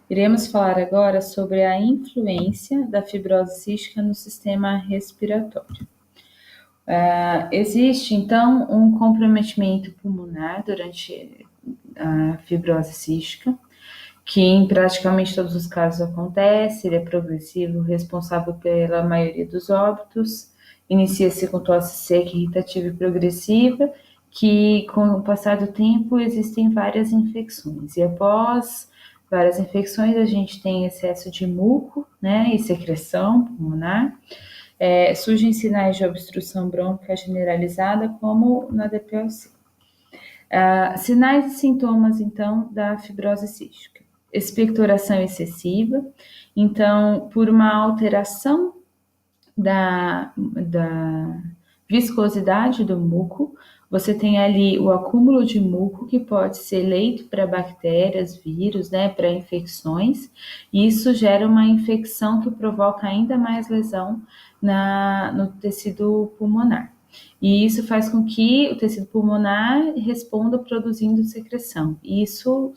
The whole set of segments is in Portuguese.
Iremos falar agora sobre a influência da fibrose cística no sistema respiratório. Existe, então, um comprometimento pulmonar durante a fibrose cística, que em praticamente todos os casos acontece, ele é progressivo, responsável pela maioria dos óbitos, inicia-se com tosse seca, irritativa e progressiva, que com o passar do tempo existem várias infecções, e após várias infecções a gente tem excesso de muco, né, e secreção pulmonar, surgem sinais de obstrução brônquica generalizada, como na DPOC. Sinais e sintomas, então, da fibrose cística. Expectoração excessiva, então, por uma alteração da viscosidade do muco, você tem ali o acúmulo de muco, que pode ser leito para bactérias, vírus, né, para infecções, e isso gera uma infecção que provoca ainda mais lesão no tecido pulmonar. E isso faz com que o tecido pulmonar responda produzindo secreção. Isso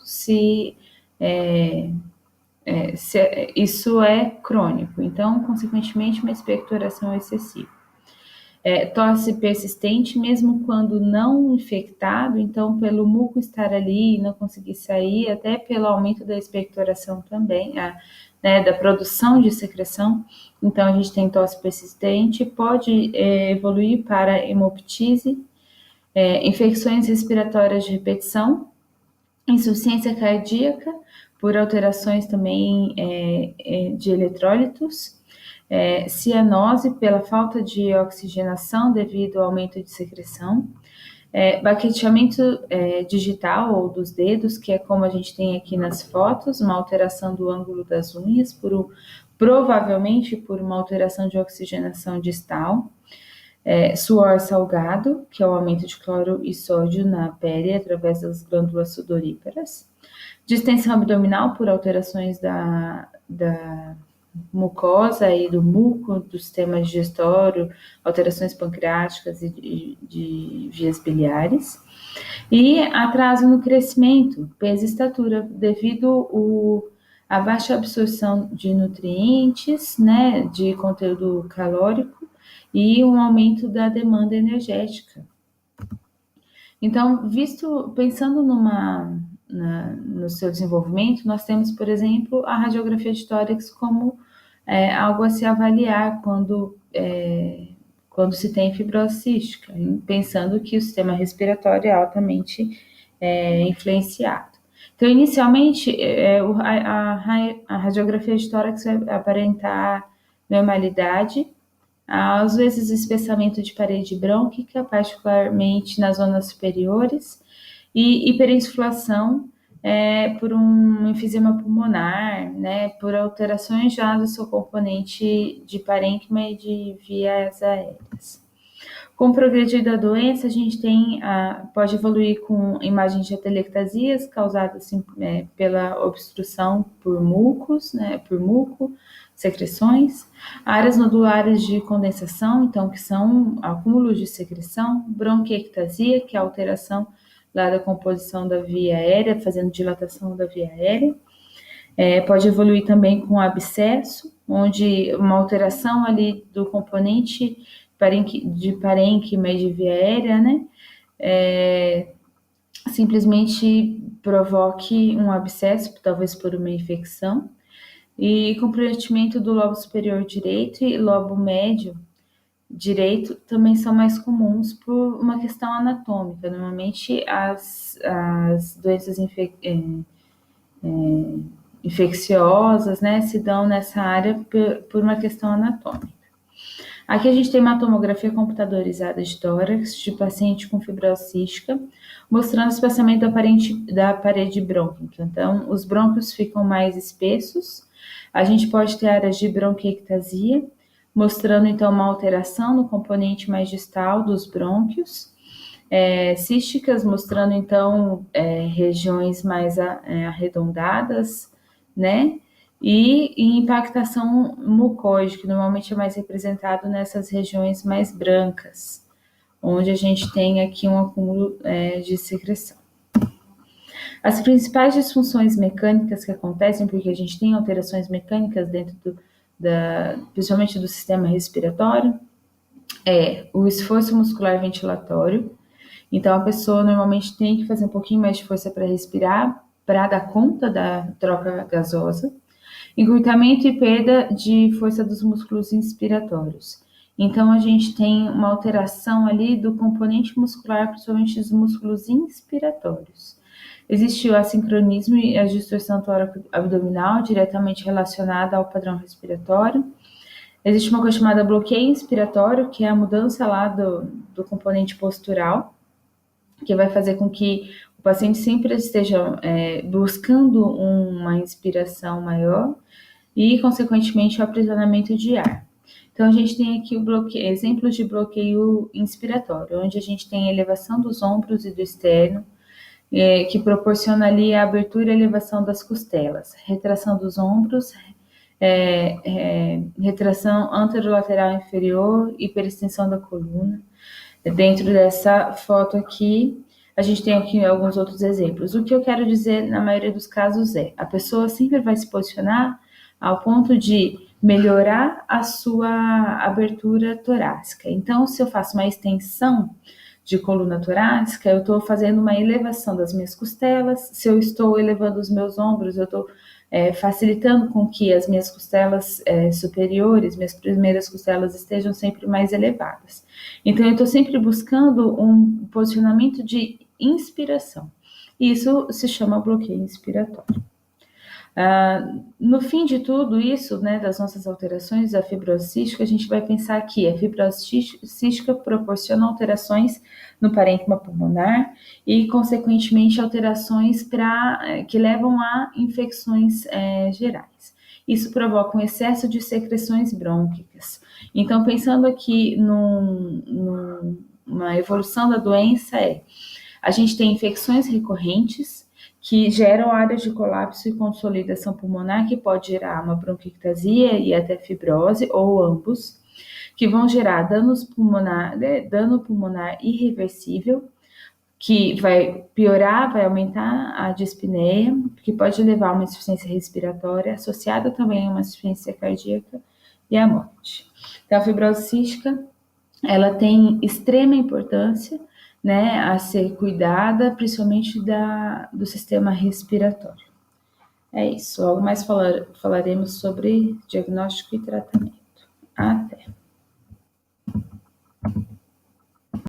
é crônico, então, consequentemente, uma expectoração excessiva. Tosse persistente, mesmo quando não infectado, então, pelo muco estar ali e não conseguir sair, até pelo aumento da expectoração também, né, da produção de secreção. Então, a gente tem tosse persistente, pode evoluir para hemoptise, infecções respiratórias de repetição, insuficiência cardíaca, por alterações também de eletrólitos, cianose pela falta de oxigenação devido ao aumento de secreção, baqueteamento digital ou dos dedos, que é como a gente tem aqui nas fotos, uma alteração do ângulo das unhas, provavelmente por uma alteração de oxigenação distal, suor salgado, que é o aumento de cloro e sódio na pele através das glândulas sudoríparas, distensão abdominal por alterações da mucosa e do muco, do sistema digestório, alterações pancreáticas e de vias biliares, e atraso no crescimento, peso e estatura, devido à baixa absorção de nutrientes, né, de conteúdo calórico, e um aumento da demanda energética. Então, pensando no seu desenvolvimento, nós temos, por exemplo, a radiografia de tórax como algo a se avaliar quando se tem fibrose cística, pensando que o sistema respiratório é altamente influenciado. Então, inicialmente, a radiografia de tórax vai aparentar normalidade, às vezes espessamento de parede brônquica, particularmente nas zonas superiores, e hiperinsuflação por um enfisema pulmonar, né, por alterações já do seu componente de parênquima e de vias aéreas. Com o progredir da doença, a gente pode evoluir com imagens de atelectasias causadas pela obstrução por mucos, né, por muco, secreções, áreas nodulares de condensação, então, que são acúmulos de secreção, bronquiectasia, que é a alteração lá da composição da via aérea, fazendo dilatação da via aérea. Pode evoluir também com abscesso, onde uma alteração ali do componente de parênquima e de via aérea, né, simplesmente provoque um abscesso, talvez por uma infecção, e comprometimento do lobo superior direito e lobo médio direito também são mais comuns por uma questão anatômica. Normalmente, as doenças infecciosas, né, se dão nessa área por uma questão anatômica. Aqui a gente tem uma tomografia computadorizada de tórax de paciente com fibrose cística, mostrando o espaçamento da parede brônquica. Então, os brônquios ficam mais espessos. A gente pode ter áreas de bronquiectasia, mostrando então uma alteração no componente mais distal dos brônquios. Císticas, mostrando então regiões mais arredondadas, né? E impactação mucoide, que normalmente é mais representado nessas regiões mais brancas, onde a gente tem aqui um acúmulo de secreção. As principais disfunções mecânicas que acontecem, porque a gente tem alterações mecânicas dentro principalmente do sistema respiratório, é o esforço muscular ventilatório. Então, a pessoa normalmente tem que fazer um pouquinho mais de força para respirar, para dar conta da troca gasosa. Encurtamento e perda de força dos músculos inspiratórios. Então, a gente tem uma alteração ali do componente muscular, principalmente dos músculos inspiratórios. Existe o assincronismo e a distorção tóraco-abdominal, diretamente relacionada ao padrão respiratório. Existe uma coisa chamada bloqueio inspiratório, que é a mudança lá do componente postural, que vai fazer com que o paciente sempre esteja buscando uma inspiração maior e, consequentemente, o aprisionamento de ar. Então, a gente tem aqui exemplos de bloqueio inspiratório, onde a gente tem a elevação dos ombros e do externo, que proporciona ali a abertura e elevação das costelas, retração dos ombros, retração anterolateral inferior, hiperextensão da coluna. Dentro dessa foto aqui, a gente tem aqui alguns outros exemplos. O que eu quero dizer, na maioria dos casos, a pessoa sempre vai se posicionar ao ponto de melhorar a sua abertura torácica. Então, se eu faço uma extensão de coluna torácica, eu estou fazendo uma elevação das minhas costelas. Se eu estou elevando os meus ombros, eu estou facilitando com que as minhas costelas superiores, minhas primeiras costelas, estejam sempre mais elevadas. Então, eu estou sempre buscando um posicionamento de inspiração. Isso se chama bloqueio inspiratório. No fim de tudo isso, né, das nossas alterações da fibrose cística, a gente vai pensar que a fibrose cística proporciona alterações no parênquima pulmonar e, consequentemente, alterações que levam a infecções gerais. Isso provoca um excesso de secreções brônquicas. Então, pensando aqui numa evolução da doença, a gente tem infecções recorrentes, que geram áreas de colapso e consolidação pulmonar, que pode gerar uma bronquiectasia e até fibrose, ou ambos, que vão gerar dano pulmonar irreversível, que vai piorar, vai aumentar a dispneia, que pode levar a uma insuficiência respiratória, associada também a uma insuficiência cardíaca e à morte. Então, a fibrose cística, ela tem extrema importância, né, a ser cuidada, principalmente do sistema respiratório. É isso. Logo mais falaremos sobre diagnóstico e tratamento. Até!